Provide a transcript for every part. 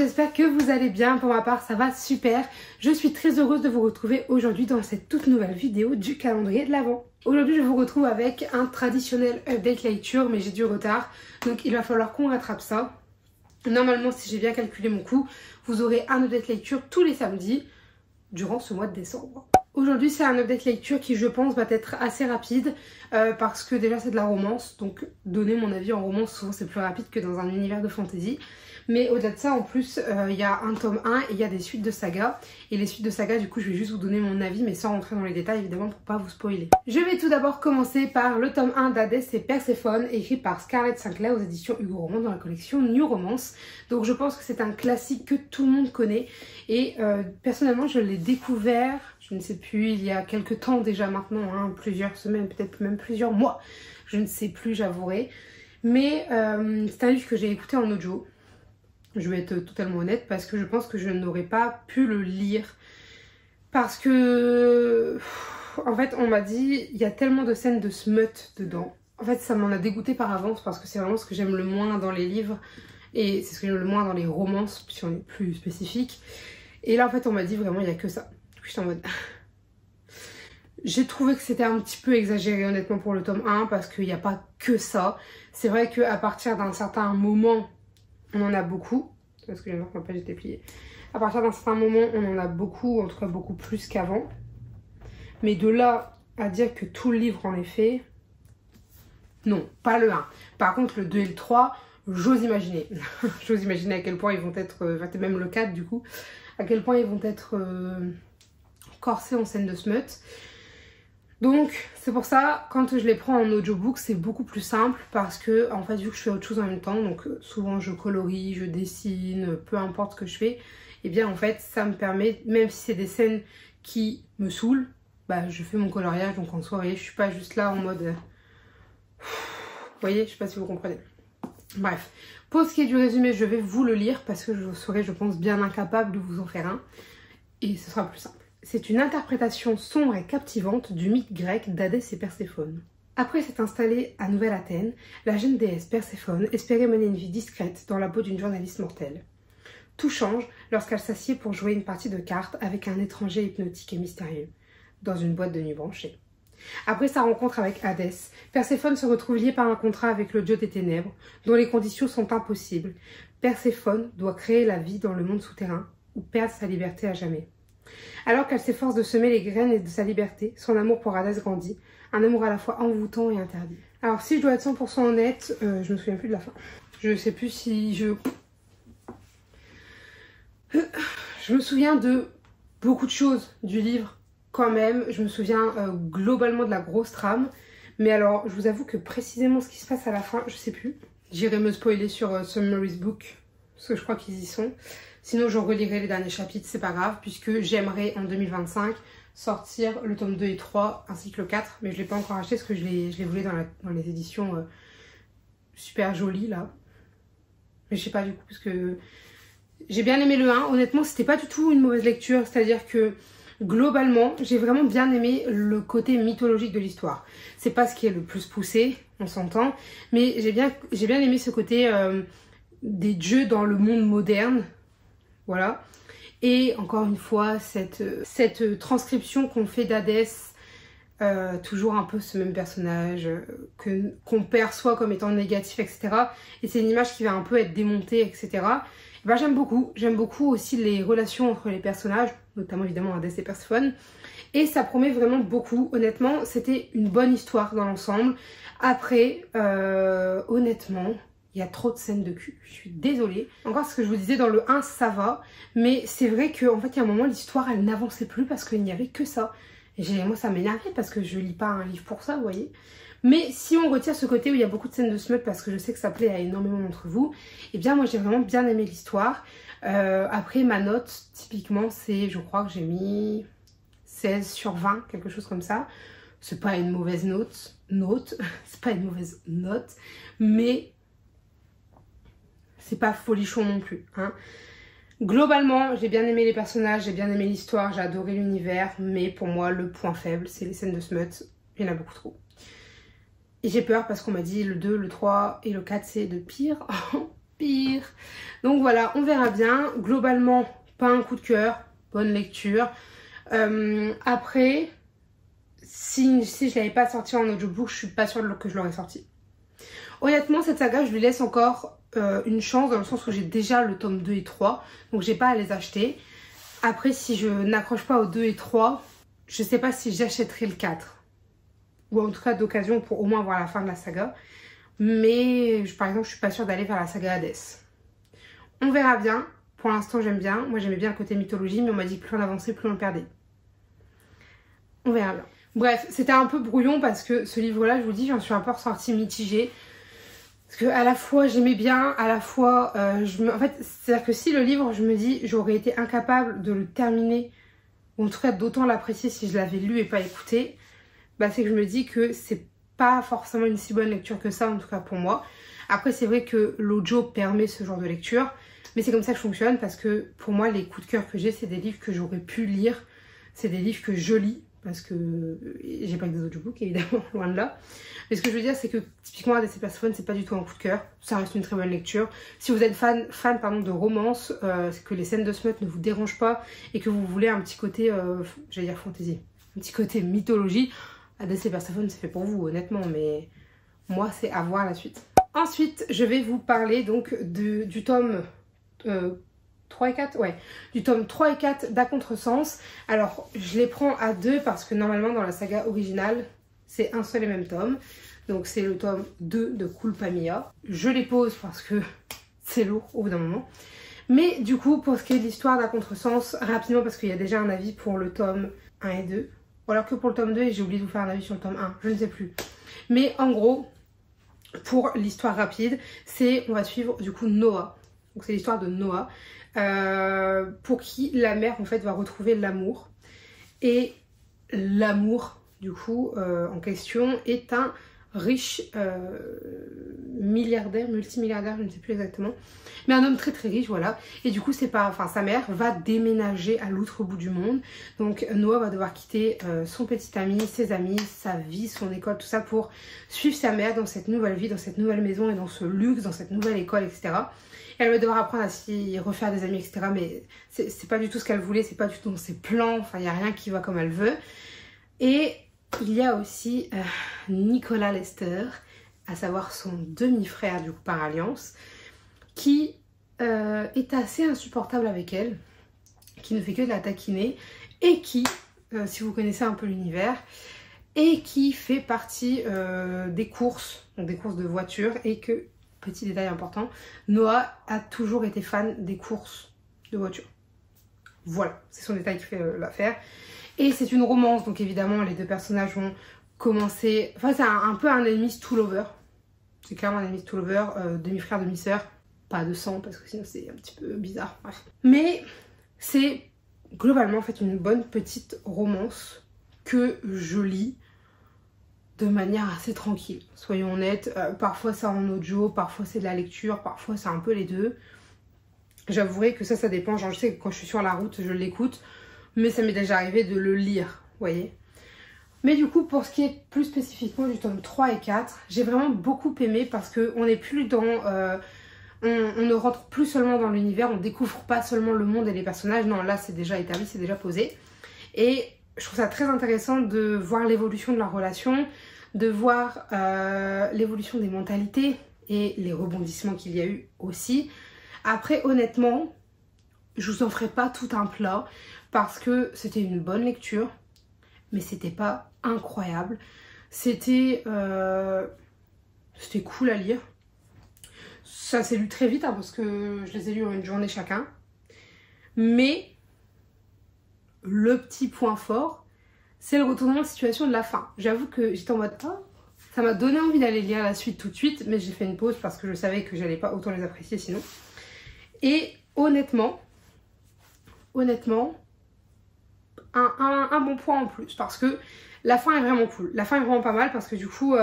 j'espère que vous allez bien. Pour ma part, ça va super. Je suis très heureuse de vous retrouver aujourd'hui dans cette toute nouvelle vidéo du calendrier de l'Avent. Aujourd'hui, je vous retrouve avec un traditionnel update lecture, mais j'ai du retard, donc il va falloir qu'on rattrape ça. Normalement, si j'ai bien calculé mon coup, vous aurez un update lecture tous les samedis durant ce mois de décembre. Aujourd'hui, c'est un update lecture qui, je pense, va être assez rapide parce que déjà, c'est de la romance. Donc, donner mon avis en romance, souvent, c'est plus rapide que dans un univers de fantasy. Mais au-delà de ça, en plus, il y a un tome 1 et il y a des suites de saga. Et les suites de saga, du coup, je vais juste vous donner mon avis, mais sans rentrer dans les détails, évidemment, pour pas vous spoiler. Je vais tout d'abord commencer par le tome 1 d'Hadès et Perséphone, écrit par Scarlett Sinclair aux éditions Hugo Roman dans la collection New Romance. Donc je pense que c'est un classique que tout le monde connaît. Et personnellement, je l'ai découvert, je ne sais plus, il y a quelques temps déjà maintenant, hein, plusieurs semaines, peut-être même plusieurs mois. Je ne sais plus, j'avouerai. Mais c'est un livre que j'ai écouté en audio. Je vais être totalement honnête parce que je pense que je n'aurais pas pu le lire. Parce que, en fait, on m'a dit, il y a tellement de scènes de smut dedans. En fait, ça m'en a dégoûté par avance parce que c'est vraiment ce que j'aime le moins dans les livres. Et c'est ce que j'aime le moins dans les romances, si on est plus spécifique. Et là, en fait, on m'a dit vraiment, il n'y a que ça. J'étais en mode... J'ai trouvé que c'était un petit peu exagéré, honnêtement, pour le tome 1 parce qu'il n'y a pas que ça. C'est vrai qu'à partir d'un certain moment... on en a beaucoup, parce que j'ai l'impression que ma page était pliée. À partir d'un certain moment, on en a beaucoup, en tout cas beaucoup plus qu'avant. Mais de là à dire que tout le livre en est fait, non, pas le 1. Par contre, le 2 et le 3, j'ose imaginer. J'ose imaginer à quel point ils vont être, même le 4 du coup, à quel point ils vont être corsés en scène de smut. Donc c'est pour ça, quand je les prends en audiobook, c'est beaucoup plus simple parce que en fait vu que je fais autre chose en même temps, donc souvent je colorie, je dessine, peu importe ce que je fais, et bien en fait ça me permet, même si c'est des scènes qui me saoulent, bah je fais mon coloriage, donc en soirée, je suis pas juste là en mode... Vous voyez, je sais pas si vous comprenez. Bref, pour ce qui est du résumé, je vais vous le lire parce que je serai, je pense, bien incapable de vous en faire un, et ce sera plus simple. C'est une interprétation sombre et captivante du mythe grec d'Hadès et Perséphone. Après s'être installée à Nouvelle-Athènes, la jeune déesse Perséphone espérait mener une vie discrète dans la peau d'une journaliste mortelle. Tout change lorsqu'elle s'assied pour jouer une partie de cartes avec un étranger hypnotique et mystérieux, dans une boîte de nuit branchée. Après sa rencontre avec Hadès, Perséphone se retrouve liée par un contrat avec le dieu des ténèbres, dont les conditions sont impossibles. Perséphone doit créer la vie dans le monde souterrain, ou perdre sa liberté à jamais. Alors qu'elle s'efforce de semer les graines de sa liberté, son amour pour Hadès grandit, un amour à la fois envoûtant et interdit. Alors si je dois être 100% honnête, je me souviens plus de la fin. Je sais plus si je... Je me souviens de beaucoup de choses du livre quand même, je me souviens globalement de la grosse trame, mais alors je vous avoue que précisément ce qui se passe à la fin, je sais plus. J'irai me spoiler sur Summary's Book, parce que je crois qu'ils y sont. Sinon, je relirai les derniers chapitres, c'est pas grave, puisque j'aimerais en 2025 sortir le tome 2 et 3 ainsi que le 4, mais je l'ai pas encore acheté parce que je les voulais dans les éditions super jolies là. Mais je sais pas du coup, parce que j'ai bien aimé le 1, honnêtement, c'était pas du tout une mauvaise lecture, c'est-à-dire que globalement, j'ai vraiment bien aimé le côté mythologique de l'histoire. C'est pas ce qui est le plus poussé, on s'entend, mais j'ai bien aimé ce côté des dieux dans le monde moderne. Voilà, et encore une fois, cette transcription qu'on fait d'Hadès, toujours un peu ce même personnage qu'on perçoit comme étant négatif, etc. Et c'est une image qui va un peu être démontée, etc. Et ben, j'aime beaucoup aussi les relations entre les personnages, notamment évidemment Hadès et Perséphone. Et ça promet vraiment beaucoup, honnêtement, c'était une bonne histoire dans l'ensemble. Après, honnêtement... il y a trop de scènes de cul, je suis désolée. Encore ce que je vous disais, dans le 1 ça va, mais c'est vrai qu'en fait il y a un moment l'histoire elle n'avançait plus parce qu'il n'y avait que ça. Et moi ça m'énervait parce que je lis pas un livre pour ça, vous voyez. Mais si on retire ce côté où il y a beaucoup de scènes de smut parce que je sais que ça plaît à énormément d'entre vous, et bien moi j'ai vraiment bien aimé l'histoire. Après ma note typiquement c'est, je crois que j'ai mis 16 sur 20, quelque chose comme ça. C'est pas une mauvaise note, c'est pas une mauvaise note, mais... c'est pas folichon non plus, hein. Globalement, j'ai bien aimé les personnages, j'ai bien aimé l'histoire, j'ai adoré l'univers, mais pour moi, le point faible, c'est les scènes de smut. Il y en a beaucoup trop. Et j'ai peur parce qu'on m'a dit le 2, le 3 et le 4, c'est de pire en respire. Donc voilà, on verra bien. Globalement, pas un coup de cœur, bonne lecture. Après, si je l'avais pas sorti en audiobook, je suis pas sûre que je l'aurais sorti. Honnêtement, cette saga, je lui laisse encore une chance dans le sens où j'ai déjà le tome 2 et 3. Donc j'ai pas à les acheter. Après, si je n'accroche pas aux 2 et 3, je sais pas si j'achèterai le 4. Ou en tout cas d'occasion pour au moins voir la fin de la saga. Mais par exemple, je suis pas sûre d'aller vers la saga Hades. On verra bien. Pour l'instant, j'aime bien. Moi, j'aimais bien le côté mythologie, mais on m'a dit que plus on avançait, plus on le perdait. On verra bien. Bref, c'était un peu brouillon parce que ce livre-là, je vous dis, j'en suis un peu ressortie mitigée. Parce que à la fois, j'aimais bien, à la fois, en fait, c'est-à-dire que si le livre, je me dis, j'aurais été incapable de le terminer, ou en tout cas d'autant l'apprécier si je l'avais lu et pas écouté, bah c'est que je me dis que c'est pas forcément une si bonne lecture que ça, en tout cas pour moi. Après, c'est vrai que l'audio permet ce genre de lecture, mais c'est comme ça que je fonctionne parce que pour moi, les coups de cœur que j'ai, c'est des livres que j'aurais pu lire, c'est des livres que je lis, parce que j'ai pas que des audiobooks évidemment, loin de là. Mais ce que je veux dire, c'est que typiquement Hades et Perséphone, c'est pas du tout un coup de cœur, ça reste une très bonne lecture. Si vous êtes fan de romance, que les scènes de smut ne vous dérangent pas et que vous voulez un petit côté, j'allais dire fantasy, un petit côté mythologie, Hades et Perséphone c'est fait pour vous honnêtement, mais moi c'est à voir la suite. Ensuite je vais vous parler donc du tome 3 et 4, ouais, du tome 3 et 4 d'À Contresens. Alors je les prends à deux parce que normalement dans la saga originale c'est un seul et même tome. Donc c'est le tome 2 de Culpa Mia. Je les pose parce que c'est lourd au bout d'un moment. Mais du coup pour ce qui est de l'histoire d'À Contresens, rapidement parce qu'il y a déjà un avis pour le tome 1 et 2. Ou alors que pour le tome 2 et j'ai oublié de vous faire un avis sur le tome 1, je ne sais plus. Mais en gros, pour l'histoire rapide, on va suivre du coup Noah. Donc c'est l'histoire de Noah, pour qui la mère en fait va retrouver l'amour. Et l'amour du coup en question est un riche milliardaire, multimilliardaire, je ne sais plus exactement, mais un homme très très riche, voilà. Et du coup sa mère va déménager à l'autre bout du monde, donc Noah va devoir quitter son petit ami, ses amis, sa vie, son école, tout ça pour suivre sa mère dans cette nouvelle vie, dans cette nouvelle maison et dans ce luxe, dans cette nouvelle école, etc. Et elle va devoir apprendre à s'y refaire des amis, etc. Mais c'est pas du tout ce qu'elle voulait, c'est pas du tout dans ses plans, enfin il n'y a rien qui va comme elle veut. Et il y a aussi Nicolas Lester, à savoir son demi-frère du coup par alliance, qui est assez insupportable avec elle, qui ne fait que de la taquiner et qui, si vous connaissez un peu l'univers, et qui fait partie des courses, donc des courses de voitures, et que, petit détail important, Noah a toujours été fan des courses de voitures. Voilà, c'est son détail qui fait l'affaire. Et c'est une romance, donc évidemment les deux personnages vont commencer... Enfin c'est un peu un enemies to lover. C'est clairement un enemies to lover, demi-frère, demi-sœur. Pas de sang parce que sinon c'est un petit peu bizarre, bref. Mais c'est globalement en fait une bonne petite romance que je lis de manière assez tranquille. Soyons honnêtes, parfois c'est en audio, parfois c'est de la lecture, parfois c'est un peu les deux. J'avouerai que ça dépend, genre je sais que quand je suis sur la route je l'écoute. Mais ça m'est déjà arrivé de le lire, vous voyez. Mais du coup, pour ce qui est plus spécifiquement du tome 3 et 4, j'ai vraiment beaucoup aimé parce qu'on n'est plus dans... on ne rentre plus seulement dans l'univers, on découvre pas seulement le monde et les personnages. Non, là, c'est déjà établi, c'est déjà posé. Et je trouve ça très intéressant de voir l'évolution de leur relation, de voir l'évolution des mentalités et les rebondissements qu'il y a eu aussi. Après, honnêtement, je vous en ferai pas tout un plat parce que c'était une bonne lecture, mais c'était pas incroyable. C'était cool à lire. Ça s'est lu très vite hein, parce que je les ai lus en une journée chacun. Mais le petit point fort, c'est le retournement de situation de la fin. J'avoue que j'étais en mode oh, ça m'a donné envie d'aller lire la suite tout de suite, mais j'ai fait une pause parce que je savais que j'allais pas autant les apprécier sinon. Et honnêtement, un bon point en plus parce que la fin est vraiment cool. La fin est vraiment pas mal parce que du coup,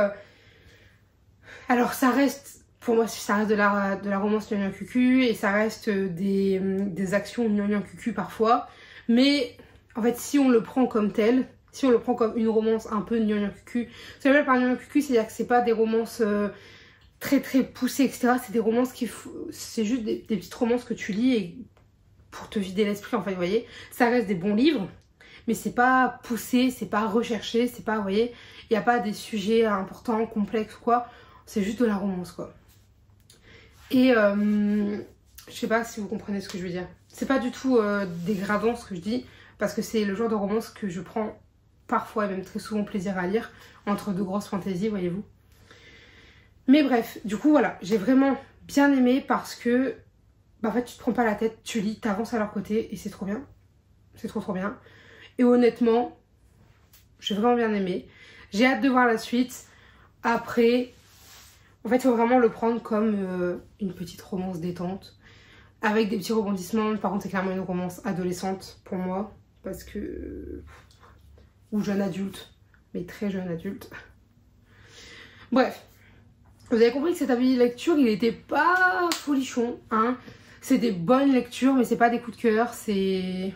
alors ça reste, pour moi ça reste de la romance gnangnan cucu et ça reste des actions gnangnan cucu parfois. Mais en fait si on le prend comme tel, si on le prend comme une romance un peu gnangnan cucu, ce que je veux dire par gnangnan cucu c'est-à-dire que c'est pas des romances très poussées, etc. C'est des romances c'est juste des petites romances que tu lis et pour te vider l'esprit, en fait, vous voyez. Ça reste des bons livres, mais c'est pas poussé, c'est pas recherché, c'est pas, vous voyez, il n'y a pas des sujets importants, complexes, quoi. C'est juste de la romance, quoi. Et je sais pas si vous comprenez ce que je veux dire. C'est pas du tout dégradant ce que je dis, parce que c'est le genre de romance que je prends parfois, et même très souvent, plaisir à lire, entre deux grosses fantaisies, voyez-vous. Mais bref, du coup, voilà, j'ai vraiment bien aimé parce que, bah, en fait, tu te prends pas la tête, tu lis, t'avances à leur côté, et c'est trop bien. C'est trop bien. Et honnêtement, j'ai vraiment bien aimé. J'ai hâte de voir la suite. Après, en fait, il faut vraiment le prendre comme une petite romance détente. Avec des petits rebondissements. Par contre, c'est clairement une romance adolescente pour moi. Parce que... ou jeune adulte. Mais très jeune adulte. Bref. Vous avez compris que cet avis de lecture, il était pas folichon. Hein. C'est des bonnes lectures, mais c'est pas des coups de cœur. C'est...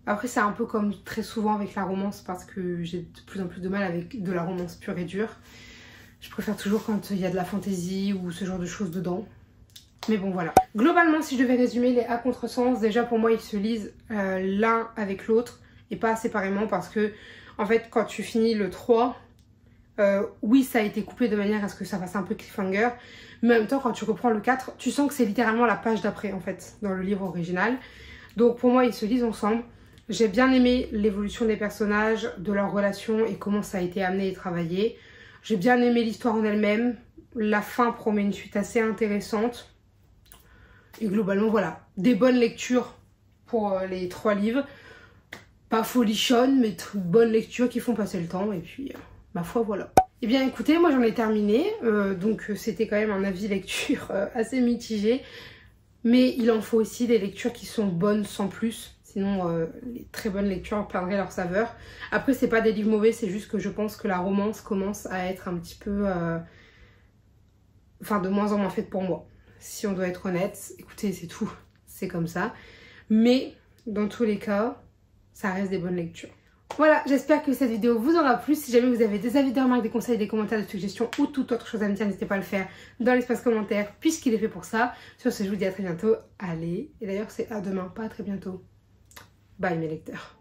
Après, c'est un peu comme très souvent avec la romance. Parce que j'ai de plus en plus de mal avec de la romance pure et dure. Je préfère toujours quand il y a de la fantaisie ou ce genre de choses dedans. Mais bon, voilà. Globalement, si je devais résumer les à contresens, déjà pour moi, ils se lisent l'un avec l'autre et pas séparément parce que, en fait, quand tu finis le 3, oui, ça a été coupé de manière à ce que ça fasse un peu cliffhanger. Mais en même temps, quand tu reprends le 4, tu sens que c'est littéralement la page d'après, en fait, dans le livre original. Donc pour moi, ils se lisent ensemble. J'ai bien aimé l'évolution des personnages, de leurs relations et comment ça a été amené et travaillé. J'ai bien aimé l'histoire en elle-même. La fin promet une suite assez intéressante. Et globalement, voilà. Des bonnes lectures pour les 3 livres. Pas folichonnes, mais bonnes lectures qui font passer le temps. Et puis, ma foi, voilà. Eh bien, écoutez, moi j'en ai terminé. Donc, c'était quand même un avis lecture assez mitigé. Mais il en faut aussi des lectures qui sont bonnes sans plus. Sinon, les très bonnes lectures perdraient leur saveur. Après, c'est pas des livres mauvais, c'est juste que je pense que la romance commence à être un petit peu... enfin, de moins en moins faite pour moi. Si on doit être honnête, écoutez, c'est tout. C'est comme ça. Mais, dans tous les cas, ça reste des bonnes lectures. Voilà, j'espère que cette vidéo vous aura plu. Si jamais vous avez des avis, des remarques, des conseils, des commentaires, des suggestions ou toute autre chose à me dire, n'hésitez pas à le faire dans l'espace commentaire puisqu'il est fait pour ça. Sur ce, je vous dis à très bientôt. Allez, et d'ailleurs c'est à demain, pas à très bientôt. Bye mes lecteurs.